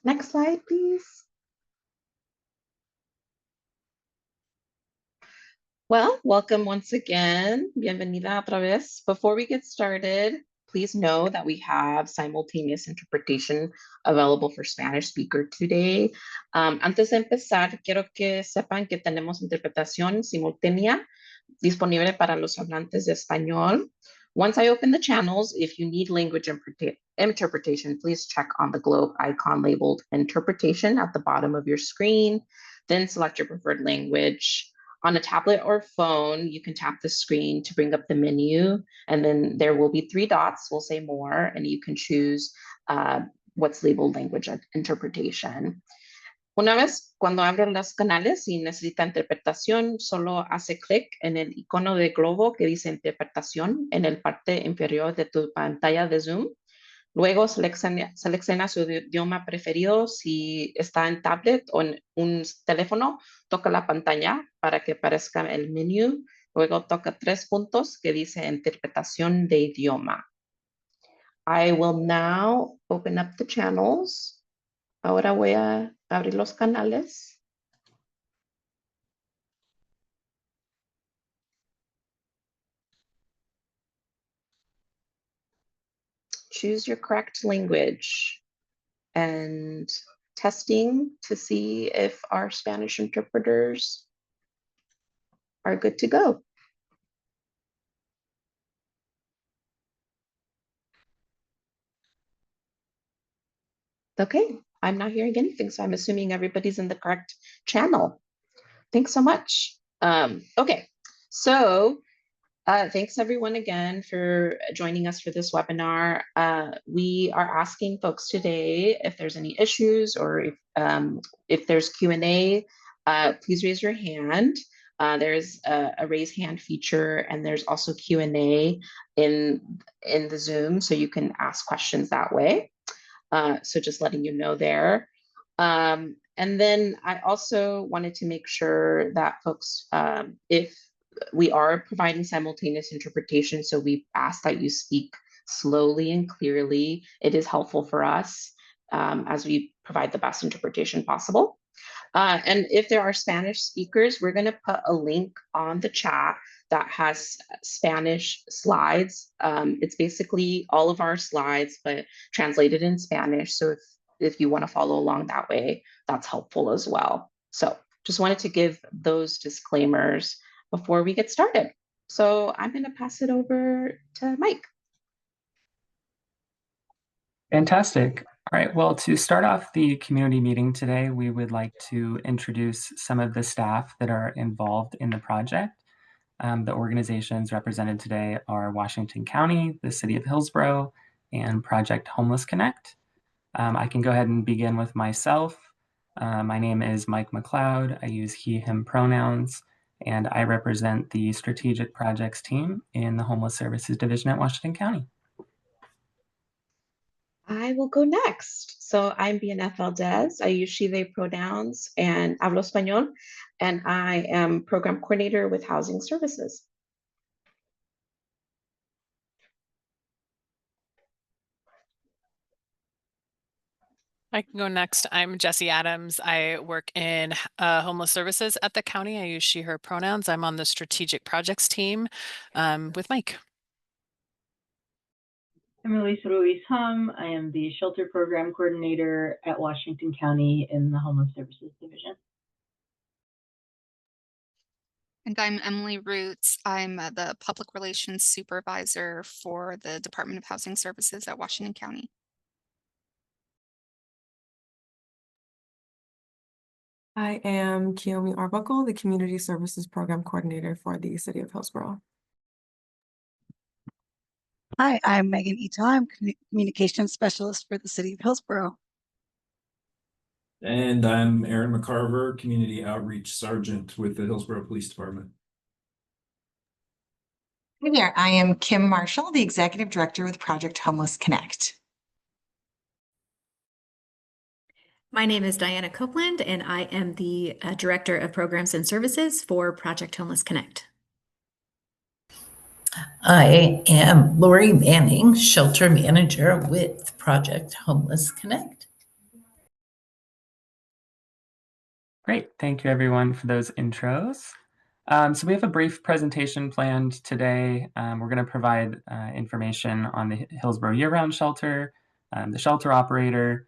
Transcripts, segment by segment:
Next slide, please. Well, welcome once again. Bienvenida otra vez. Before we get started, please know that we have simultaneous interpretation available for Spanish speaker today. Antes de empezar, quiero que sepan que tenemos interpretación simultánea disponible para los hablantes de español. Once I open the channels, if you need language interpretation, please check on the globe icon labeled interpretation at the bottom of your screen, then select your preferred language. On a tablet or phone, you can tap the screen to bring up the menu, and then there will be 3 dots, we'll say more, and you can choose what's labeled language interpretation. Una vez cuando abren los canales y necesita interpretación, solo hace clic en el icono de globo que dice interpretación en el parte inferior de tu pantalla de Zoom. Luego selecciona su idioma preferido. Si está en tablet o en un teléfono, toca la pantalla para que aparezca el menú. Luego toca 3 puntos que dice interpretación de idioma. I will now open up the channels. Ahora voy a abrir los canales. Choose your correct language and testing to see if our Spanish interpreters are good to go. Okay, I'm not hearing anything, so I'm assuming everybody's in the correct channel. Thanks so much. Okay, so thanks everyone again for joining us for this webinar. We are asking folks today if there's any issues or if there's Q&A, please raise your hand. There's a raise hand feature, and there's also Q&A in the Zoom, so you can ask questions that way. So just letting you know there. And then I also wanted to make sure that folks, if we are providing simultaneous interpretation, so we ask that you speak slowly and clearly. It is helpful for us as we provide the best interpretation possible. And if there are Spanish speakers, we're going to put a link on the chat that has Spanish slides. It's basically all of our slides, but translated in Spanish. So if you want to follow along that way, that's helpful as well. So just wanted to give those disclaimers before we get started. So I'm going to pass it over to Mike. Fantastic. All right, well, to start off the community meeting today, we would like to introduce some of the staff that are involved in the project. The organizations represented today are Washington County, the City of Hillsboro, and Project Homeless Connect. I can go ahead and begin with myself. My name is Mike McLeod. I use he, him pronouns, and I represent the Strategic Projects team in the Homeless Services Division at Washington County. I will go next. So I'm BNF Valdez. I use she, they pronouns and hablo español, and I am program coordinator with Housing Services. I can go next. I'm Jessie Adams. I work in homeless services at the county. I use she, her pronouns. I'm on the strategic projects team with Mike. I'm Elise Ruiz-Hum. I am the shelter program coordinator at Washington County in the Homeless Services Division. And I'm Emily Roots. I'm the public relations supervisor for the Department of Housing Services at Washington County. I am Kiyomi Arbuckle, the Community Services Program Coordinator for the City of Hillsboro. Hi, I'm Megan Ito. I'm Communications Specialist for the City of Hillsboro. And I'm Aaron McCarver, Community Outreach Sergeant with the Hillsboro Police Department. Hi there, I am Kim Marshall, the Executive Director with Project Homeless Connect. My name is Diana Copeland, and I am the Director of Programs and Services for Project Homeless Connect. I am Lori Manning, Shelter Manager with Project Homeless Connect. Great. Thank you, everyone, for those intros. So we have a brief presentation planned today. We're going to provide information on the Hillsboro Year-Round Shelter, the shelter operator,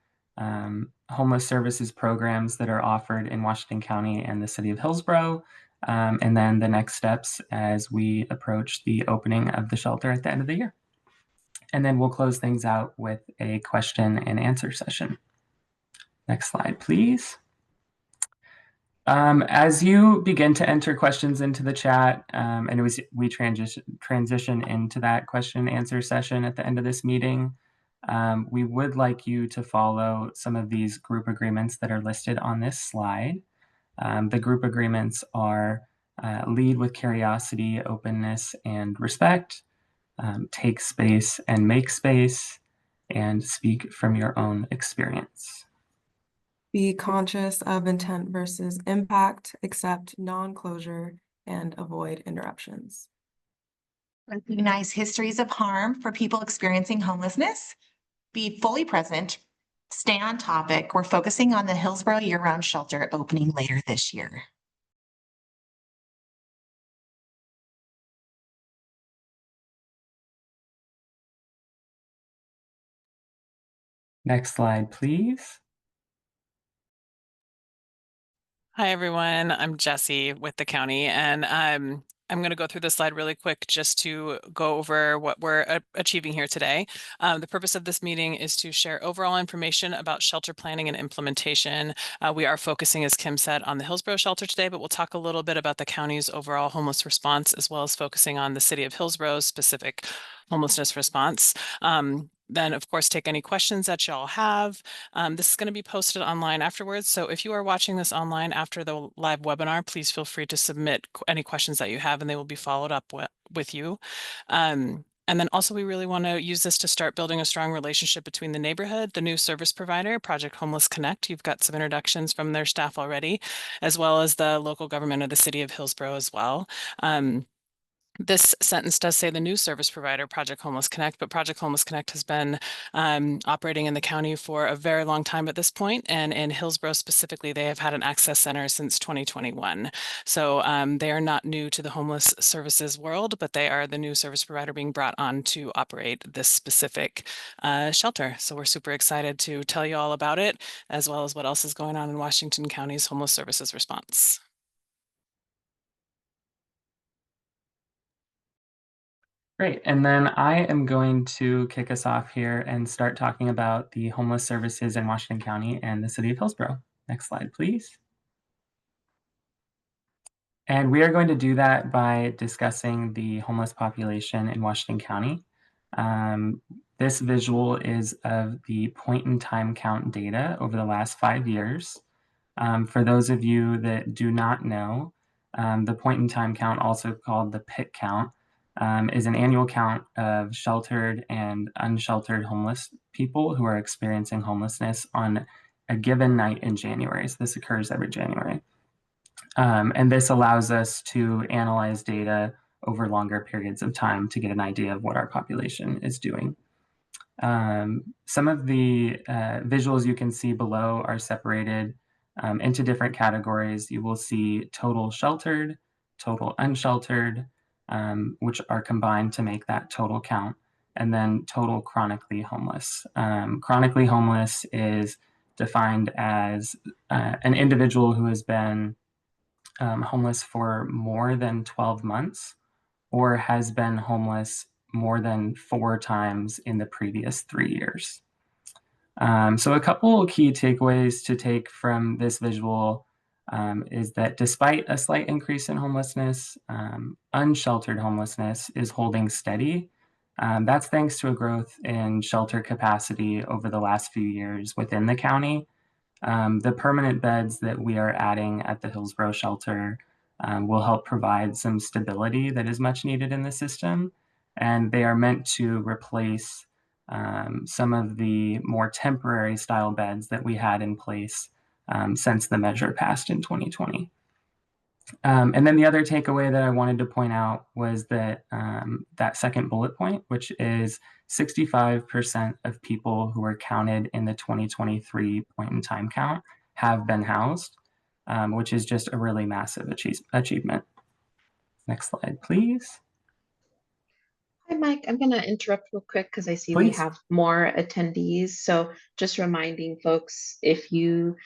homeless services programs that are offered in Washington County and the City of Hillsboro, and then the next steps as we approach the opening of the shelter at the end of the year. And then we'll close things out with a question and answer session. Next slide, please. As you begin to enter questions into the chat, and we transition into that question and answer session at the end of this meeting, we would like you to follow some of these group agreements that are listed on this slide. The group agreements are lead with curiosity, openness, and respect, take space and make space, and speak from your own experience. Be conscious of intent versus impact, accept non-closure, and avoid interruptions. Recognize histories of harm for people experiencing homelessness. Be fully present. Stay on topic. We're focusing on the Hillsboro Year-Round Shelter opening later this year. Next slide, please. Hi, everyone. I'm Jessie with the county, and I'm going to go through this slide really quick just to go over what we're achieving here today. The purpose of this meeting is to share overall information about shelter planning and implementation. We are focusing, as Kim said, on the Hillsboro shelter today, but we'll talk a little bit about the county's overall homeless response, as well as focusing on the City of Hillsboro's specific homelessness response. Then, of course, take any questions that y'all have. This is going to be posted online afterwards. So if you are watching this online after the live webinar, please feel free to submit any questions that you have, and they will be followed up with you. And then also, we really want to use this to start building a strong relationship between the neighborhood, the new service provider, Project Homeless Connect. You've got some introductions from their staff already, as well as the local government of the City of Hillsboro as well. This sentence does say the new service provider, Project Homeless Connect, but Project Homeless Connect has been operating in the county for a very long time at this point, and in Hillsboro specifically, they have had an access center since 2021. So they are not new to the homeless services world, but they are the new service provider being brought on to operate this specific shelter. So we're super excited to tell you all about it, as well as what else is going on in Washington County's homeless services response. Great. And then I am going to kick us off here and start talking about the homeless services in Washington County and the City of Hillsboro. Next slide, please. And we are going to do that by discussing the homeless population in Washington County. This visual is of the point-in-time count data over the last 5 years. For those of you that do not know, the point-in-time count, also called the PIT count, is an annual count of sheltered and unsheltered homeless people who are experiencing homelessness on a given night in January. So this occurs every January. And this allows us to analyze data over longer periods of time to get an idea of what our population is doing. Some of the visuals you can see below are separated into different categories. You will see total sheltered, total unsheltered, which are combined to make that total count, and then total chronically homeless. Chronically homeless is defined as an individual who has been homeless for more than 12 months or has been homeless more than 4 times in the previous 3 years. So a couple of key takeaways to take from this visual is that despite a slight increase in homelessness, unsheltered homelessness is holding steady. That's thanks to a growth in shelter capacity over the last few years within the county. The permanent beds that we are adding at the Hillsboro shelter will help provide some stability that is much needed in the system. And they are meant to replace some of the more temporary style beds that we had in place since the measure passed in 2020. And then the other takeaway that I wanted to point out was that that second bullet point, which is 65% of people who were counted in the 2023 point in time count have been housed. which is just a really massive achievement. Next slide, please. Hi, Mike. I'm going to interrupt real quick because I see we Please. have more attendees. So just reminding folks, if you,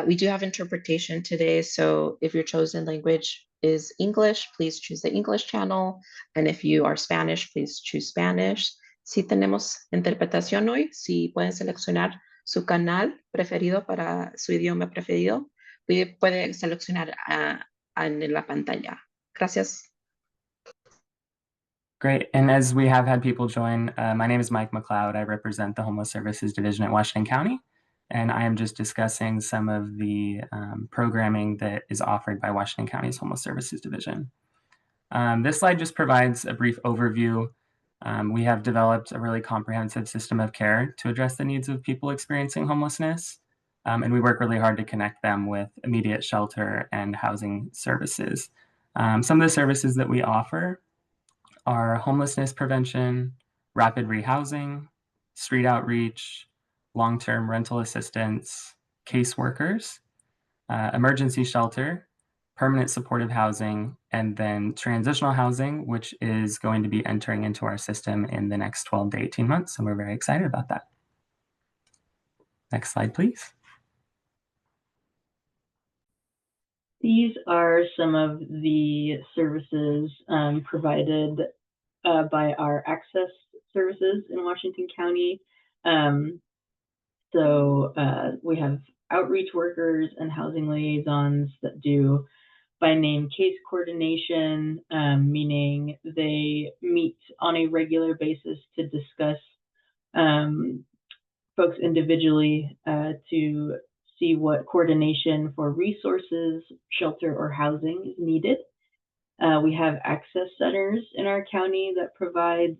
we do have interpretation today. So if your chosen language is English, please choose the English channel. And if you are Spanish, please choose Spanish. Si tenemos interpretación hoy, si pueden seleccionar su canal preferido para su idioma preferido, puede seleccionar en la pantalla. Gracias. Great. And as we have had people join, my name is Mike McLeod. I represent the Homeless Services Division at Washington County. And I am just discussing some of the programming that is offered by Washington County's Homeless Services Division. This slide just provides a brief overview. We have developed a really comprehensive system of care to address the needs of people experiencing homelessness. And we work really hard to connect them with immediate shelter and housing services. Some of the services that we offer are homelessness prevention, rapid rehousing, street outreach, long-term rental assistance, caseworkers, emergency shelter, permanent supportive housing, and then transitional housing, which is going to be entering into our system in the next 12 to 18 months. And we're very excited about that. Next slide, please. These are some of the services provided by our access services in Washington County. So we have outreach workers and housing liaisons that do by name case coordination, meaning they meet on a regular basis to discuss folks individually to see what coordination for resources, shelter, or housing is needed. We have access centers in our county that provide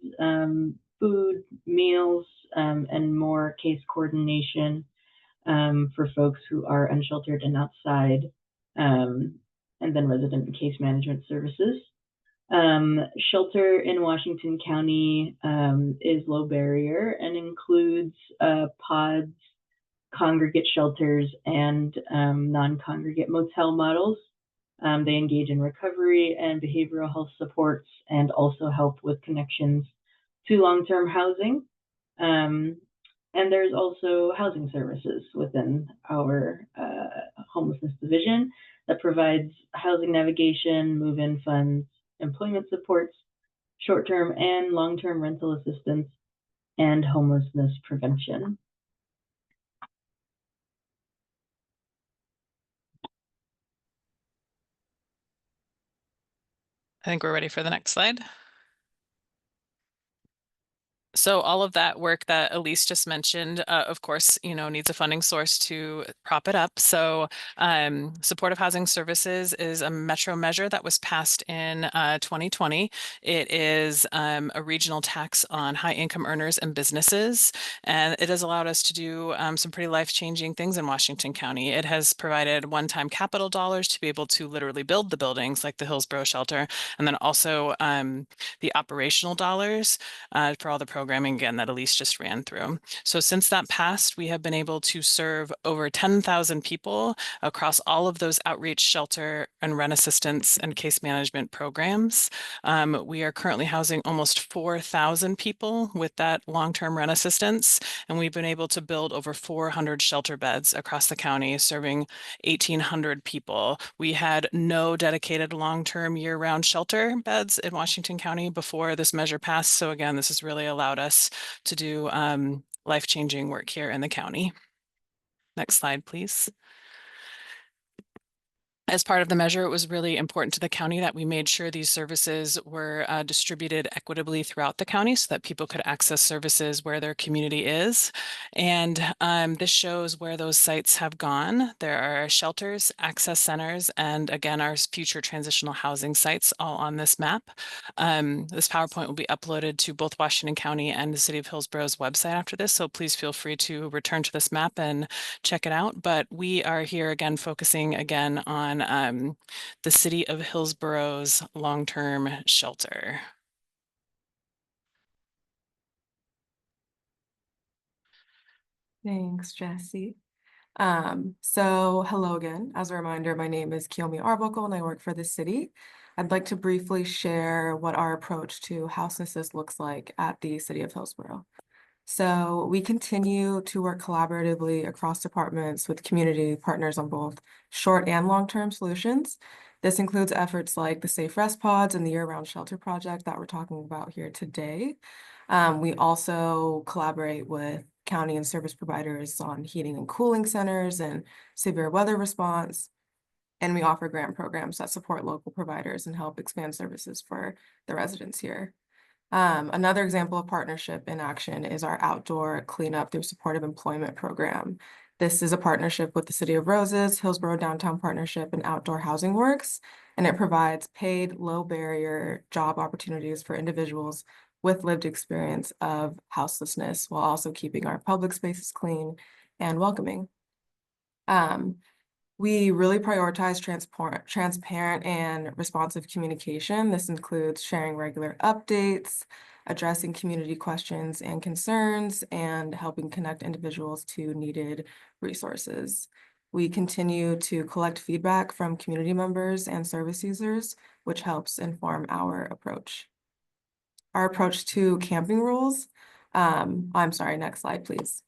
food, meals, and more case coordination for folks who are unsheltered and outside, and then resident and case management services. Shelter in Washington County is low barrier and includes pods, congregate shelters, and non-congregate motel models. They engage in recovery and behavioral health supports and also help with connections to long-term housing. And there's also housing services within our homelessness division that provides housing navigation, move-in funds, employment supports, short-term and long-term rental assistance, and homelessness prevention. I think we're ready for the next slide. So all of that work that Elise just mentioned, of course, needs a funding source to prop it up. So supportive housing services is a metro measure that was passed in 2020. It is a regional tax on high income earners and businesses, and it has allowed us to do some pretty life-changing things in Washington County. It has provided one-time capital dollars to be able to literally build the buildings like the Hillsboro shelter, and then also the operational dollars for all the programming again that Elise just ran through. So since that passed, we have been able to serve over 10,000 people across all of those outreach, shelter, and rent assistance and case management programs. We are currently housing almost 4,000 people with that long-term rent assistance, and we've been able to build over 400 shelter beds across the county, serving 1,800 people. We had no dedicated long-term year-round shelter beds in Washington County before this measure passed. So again, this has really allowed us to do life-changing work here in the county. Next slide, please. As part of the measure, it was really important to the county that we made sure these services were distributed equitably throughout the county so that people could access services where their community is. And this shows where those sites have gone. There are shelters, access centers, and again, our future transitional housing sites all on this map. This PowerPoint will be uploaded to both Washington County and the City of Hillsboro's website after this, so please feel free to return to this map and check it out. But we are here again focusing again on the City of Hillsboro's long-term shelter. Thanks, Jessie. So hello again. As a reminder, my name is Kiyomi Arbuckle and I work for the city. I'd like to briefly share what our approach to houselessness looks like at the City of Hillsboro. So we continue to work collaboratively across departments with community partners on both short and long-term solutions. This includes efforts like the Safe Rest Pods and the Year-Round Shelter Project that we're talking about here today. We also collaborate with county and service providers on heating and cooling centers and severe weather response. And we offer grant programs that support local providers and help expand services for the residents here. Another example of partnership in action is our outdoor cleanup through supportive employment program. This is a partnership with the City of Roses, Hillsboro Downtown Partnership, and Outdoor Housing Works, and it provides paid, low-barrier job opportunities for individuals with lived experience of houselessness while also keeping our public spaces clean and welcoming. We really prioritize transparent and responsive communication. This includes sharing regular updates, addressing community questions and concerns, and helping connect individuals to needed resources. We continue to collect feedback from community members and service users, which helps inform our approach. Our approach to camping rules, I'm sorry, next slide, please.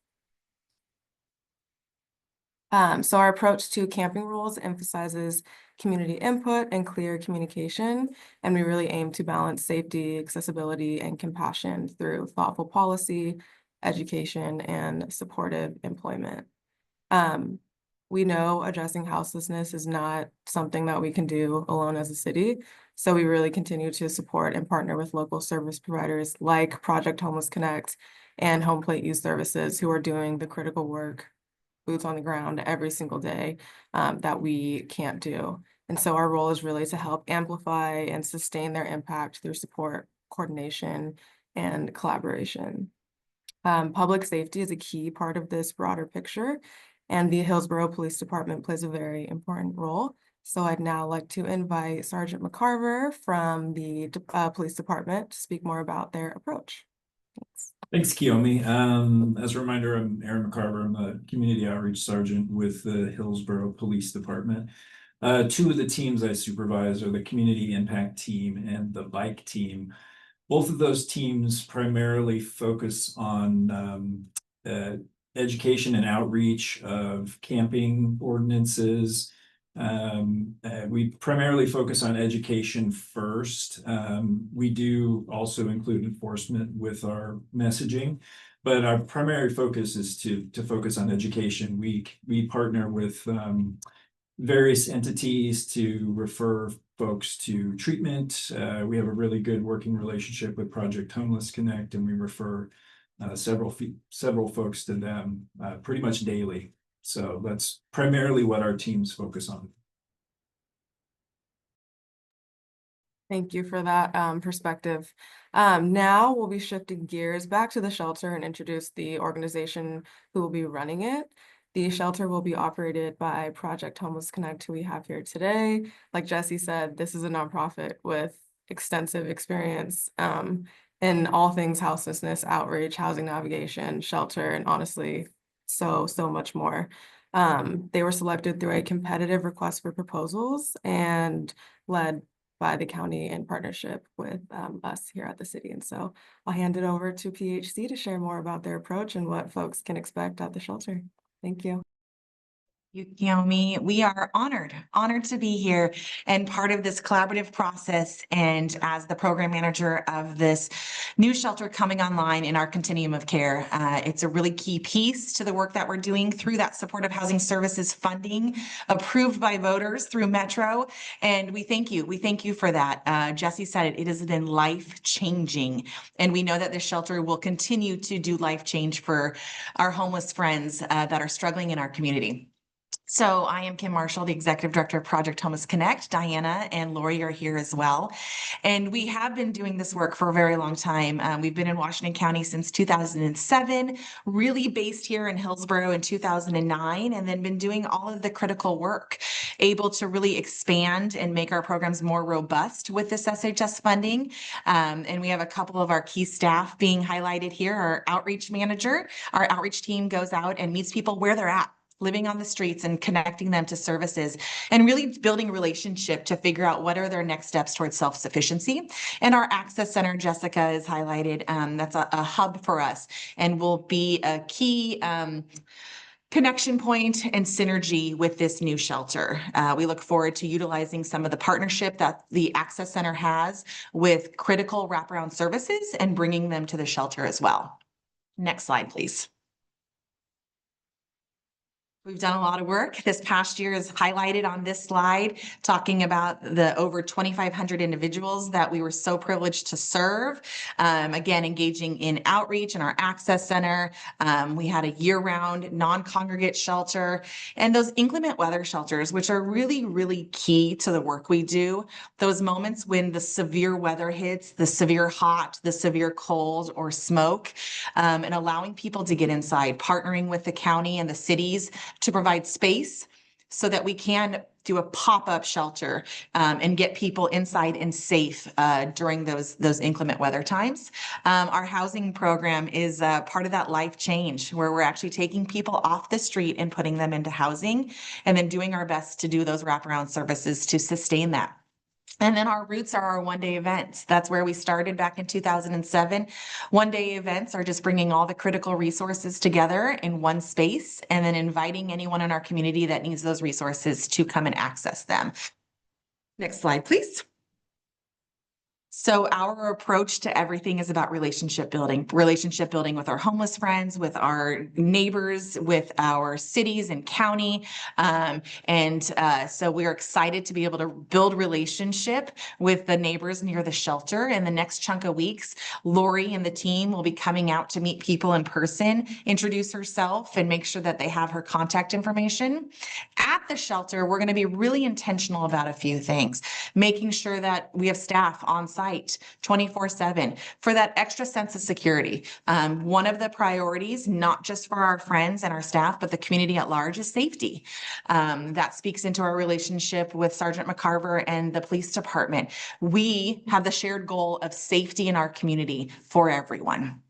So our approach to camping rules emphasizes community input and clear communication, and we really aim to balance safety, accessibility, and compassion through thoughtful policy, education, and supportive employment. We know addressing houselessness is not something that we can do alone as a city, so we really continue to support and partner with local service providers like Project Homeless Connect and Home Plate Youth Services, who are doing the critical work, boots on the ground every single day that we can't do. And so our role is really to help amplify and sustain their impact through support, coordination, and collaboration. Public safety is a key part of this broader picture, and the Hillsboro Police Department plays a very important role. So I'd now like to invite Sergeant McCarver from the Police Department to speak more about their approach. Thanks. Thanks, Kiyomi. As a reminder, I'm Aaron McCarver. I'm a community outreach sergeant with the Hillsboro Police Department. Two of the teams I supervise are the community impact team and the bike team. Both of those teams primarily focus on education and outreach of camping ordinances. We primarily focus on education first. We do also include enforcement with our messaging, but our primary focus is to focus on education. We partner with various entities to refer folks to treatment. We have a really good working relationship with Project Homeless Connect, and we refer several folks to them pretty much daily. So that's primarily what our teams focus on. Thank you for that perspective. Now we'll be shifting gears back to the shelter and introduce the organization who will be running it. The shelter will be operated by Project Homeless Connect, who we have here today. Like Jesse said, this is a nonprofit with extensive experience in all things houselessness, outreach, housing navigation, shelter, and honestly, so much more. They were selected through a competitive request for proposals and led by the county in partnership with us here at the city. And so I'll hand it over to PHC to share more about their approach and what folks can expect at the shelter. Thank you. Kiyomi, we are honored to be here and part of this collaborative process. And as the program manager of this new shelter coming online in our continuum of care, it's a really key piece to the work that we're doing through that supportive housing services funding approved by voters through Metro. And we thank you. We thank you for that. Jesse said it has been life-changing. And we know that this shelter will continue to do life change for our homeless friends that are struggling in our community. So I am Kim Marshall, the Executive Director of Project Homeless Connect. Diana and Lori are here as well. And we have been doing this work for a very long time. We've been in Washington County since 2007, really based here in Hillsboro in 2009, and then been doing all of the critical work, able to really expand and make our programs more robust with this SHS funding. And we have a couple of our key staff being highlighted here. Our outreach manager, our outreach team goes out and meets people where they're at. living on the streets and connecting them to services and really building a relationship to figure out what are their next steps towards self-sufficiency. And our Access Center, Jessica is highlighted, that's a hub for us and will be a key connection point and synergy with this new shelter. We look forward to utilizing some of the partnership that the Access Center has with critical wraparound services and bringing them to the shelter as well. Next slide, please. We've done a lot of work. This past year is highlighted on this slide, talking about the over 2,500 individuals that we were so privileged to serve. Again, engaging in outreach in our Access Center. We had a year-round non-congregate shelter and those inclement weather shelters, which are really, really key to the work we do. Those moments when the severe weather hits, the severe hot, the severe cold or smoke, and allowing people to get inside, partnering with the county and the cities to provide space so that we can do a pop-up shelter and get people inside and safe during those inclement weather times. Our housing program is part of that life change where we're actually taking people off the street and putting them into housing and then doing our best to do those wraparound services to sustain that. And then our roots are our one-day events. That's where we started back in 2007. One-day events are just bringing all the critical resources together in one space and then inviting anyone in our community that needs those resources to come and access them. Next slide, please. So our approach to everything is about relationship building with our homeless friends, with our neighbors, with our cities and county. So we're excited to be able to build relationship with the neighbors near the shelter. In the next chunk of weeks, Lori and the team will be coming out to meet people in person, introduce herself and make sure that they have her contact information. At the shelter, we're going to be really intentional about a few things, making sure that we have staff on site 24/7 for that extra sense of security. One of the priorities, not just for our friends and our staff, but the community at large, is safety. That speaks into our relationship with Sergeant McCarver and the police department. We have the shared goal of safety in our community for everyone.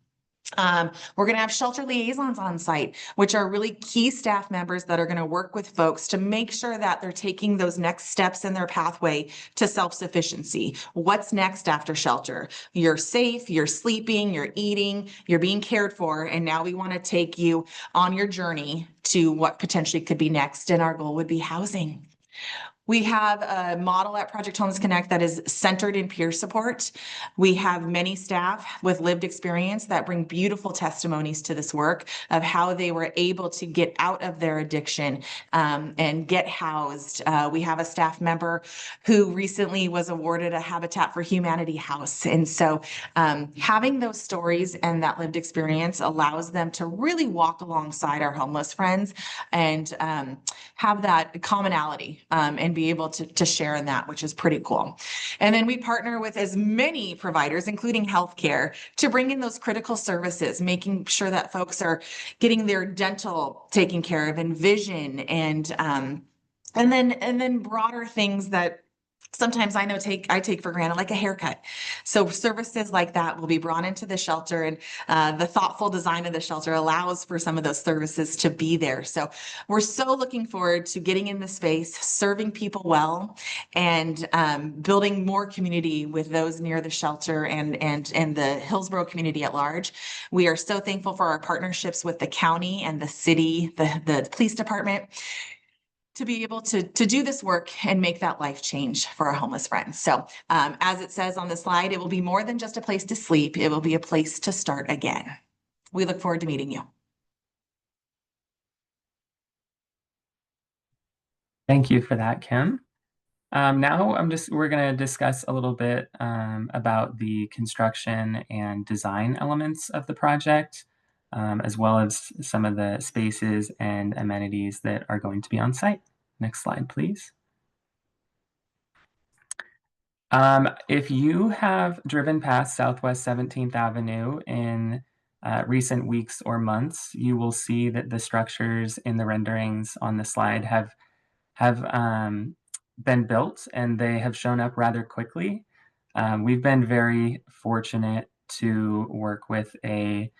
We're going to have shelter liaisons on site, which are really key staff members that are going to work with folks to make sure that they're taking those next steps in their pathway to self-sufficiency. What's next after shelter? You're safe, you're sleeping, you're eating, you're being cared for, and now we want to take you on your journey to what potentially could be next, and our goal would be housing. We have a model at Project Homeless Connect that is centered in peer support. We have many staff with lived experience that bring beautiful testimonies to this work of how they were able to get out of their addiction and get housed. We have a staff member who recently was awarded a Habitat for Humanity house. And so having those stories and that lived experience allows them to really walk alongside our homeless friends and have that commonality and be able to share in that, which is pretty cool. And then we partner with as many providers, including healthcare, to bring in those critical services, making sure that folks are getting their dental taken care of and vision and then broader things that sometimes I take for granted, like a haircut. So services like that will be brought into the shelter, and the thoughtful design of the shelter allows for some of those services to be there. So we're so looking forward to getting in the space, serving people well, and building more community with those near the shelter and the Hillsboro community at large. We are so thankful for our partnerships with the county and the city, the police department, to be able to do this work and make that life change for our homeless friends. So as it says on the slide, it will be more than just a place to sleep. It will be a place to start again. We look forward to meeting you. Thank you for that, Kim. Now we're going to discuss a little bit about the construction and design elements of the project, as well as some of the spaces and amenities that are going to be on site. Next slide, please. If you have driven past Southwest 17th Avenue in recent weeks or months, you will see that the structures in the renderings on the slide have been built, and they have shown up rather quickly. We've been very fortunate to work with a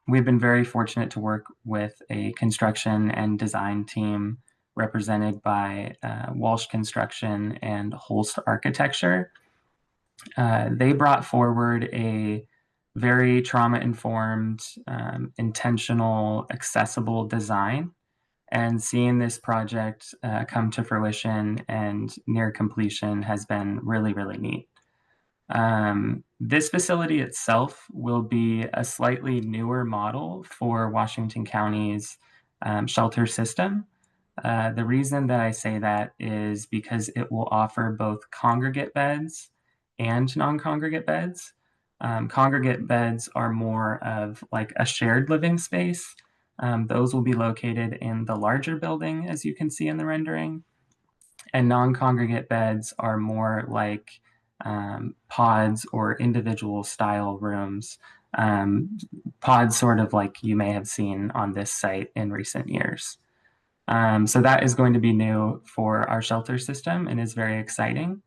We've been very fortunate to work with a construction and design team represented by Walsh Construction and Holst Architecture. They brought forward a very trauma-informed, intentional, accessible design. And seeing this project come to fruition and near completion has been really, really neat. This facility itself will be a slightly newer model for Washington County's shelter system. The reason that I say that is because it will offer both congregate beds and non-congregate beds. Congregate beds are more of like a shared living space. Those will be located in the larger building, as you can see in the rendering. And non-congregate beds are more like pods or individual style rooms. Pods sort of like you may have seen on this site in recent years. So that is going to be new for our shelter system and is very exciting.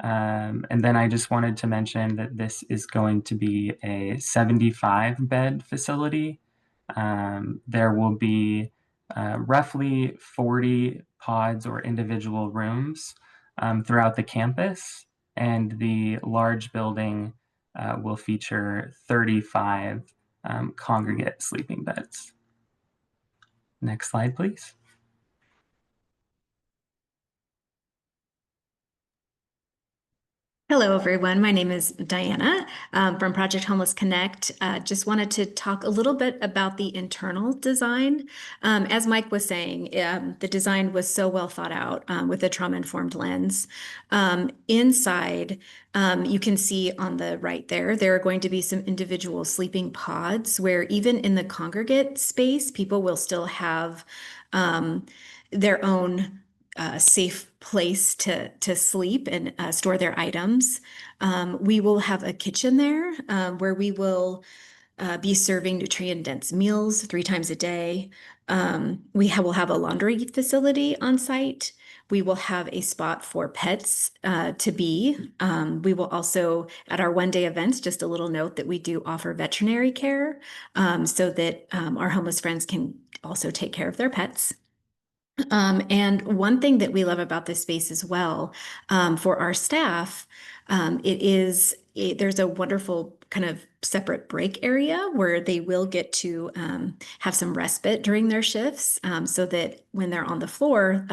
And then I just wanted to mention that this is going to be a 75-bed facility. There will be roughly 40 pods or individual rooms throughout the campus, and the large building will feature 35 congregate sleeping beds. Next slide, please. Hello, everyone. My name is Diana from Project Homeless Connect. Just wanted to talk a little bit about the internal design. As Mike was saying, the design was so well thought out with a trauma-informed lens. Inside, you can see on the right there are going to be some individual sleeping pods where even in the congregate space, people will still have their own safe place to sleep and store their items. We will have a kitchen there where we will be serving nutrient-dense meals 3 times a day. We will have a laundry facility on site. We will have a spot for pets to be. We will also, at our one-day events, just a little note that we do offer veterinary care so that our homeless friends can also take care of their pets. And one thing that we love about this space as well, for our staff, there's a wonderful kind of separate break area where they will get to have some respite during their shifts, so that when they're on the floor,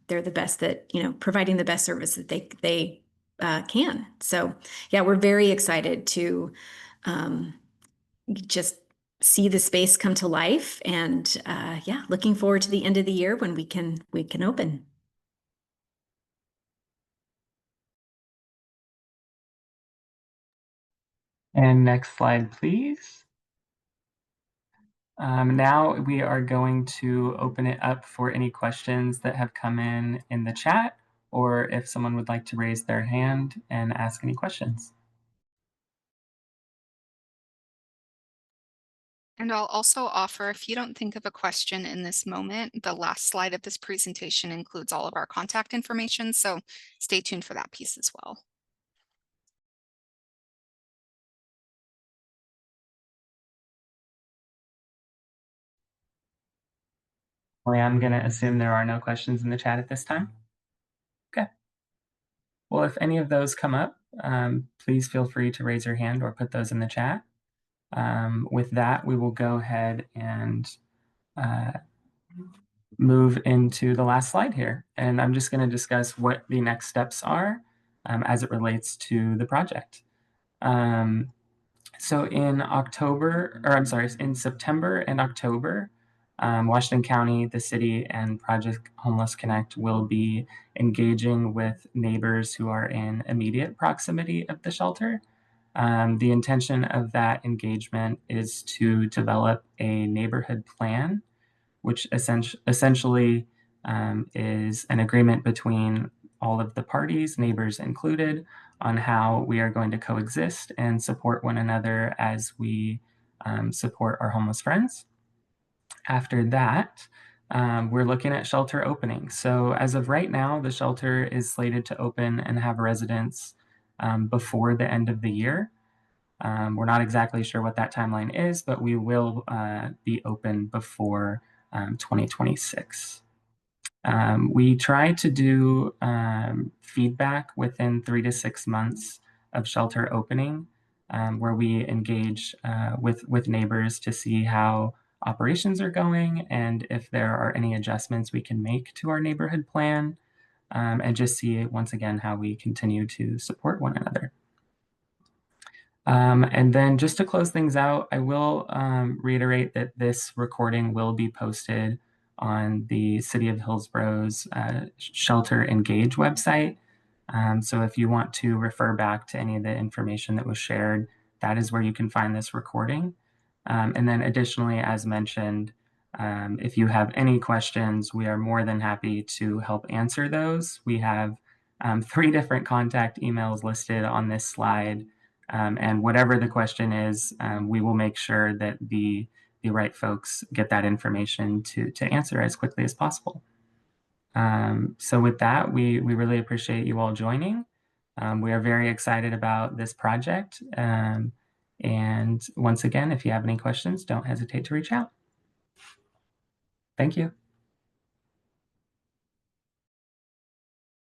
they're the best that, providing the best service that they can. So yeah, we're very excited to just see the space come to life, and yeah, looking forward to the end of the year when we can open. And next slide, please. Now we are going to open it up for any questions that have come in the chat, or if someone would like to raise their hand and ask any questions. And I'll also offer, if you don't think of a question in this moment, the last slide of this presentation includes all of our contact information, so stay tuned for that piece as well. Well, I'm going to assume there are no questions in the chat at this time. Okay. Well, if any of those come up, please feel free to raise your hand or put those in the chat. With that, we will go ahead and move into the last slide here. And I'm just going to discuss what the next steps are as it relates to the project. So in September and October, Washington County, the city, and Project Homeless Connect will be engaging with neighbors who are in immediate proximity of the shelter. The intention of that engagement is to develop a neighborhood plan, which essentially is an agreement between all of the parties, neighbors included, on how we are going to coexist and support one another as we support our homeless friends. After that, we're looking at shelter opening. So as of right now, the shelter is slated to open and have residents before the end of the year. We're not exactly sure what that timeline is, but we will be open before 2026. We try to do feedback within 3 to 6 months of shelter opening, where we engage with neighbors to see how operations are going and if there are any adjustments we can make to our neighborhood plan, and just see once again how we continue to support one another. And then just to close things out, I will reiterate that this recording will be posted on the City of Hillsboro's Shelter Engage website. So if you want to refer back to any of the information that was shared, that is where you can find this recording. And then additionally, as mentioned, if you have any questions, we are more than happy to help answer those. We have 3 different contact emails listed on this slide. And whatever the question is, we will make sure that the right folks get that information to answer as quickly as possible. So with that, we really appreciate you all joining. We are very excited about this project. And once again, if you have any questions, don't hesitate to reach out. Thank you.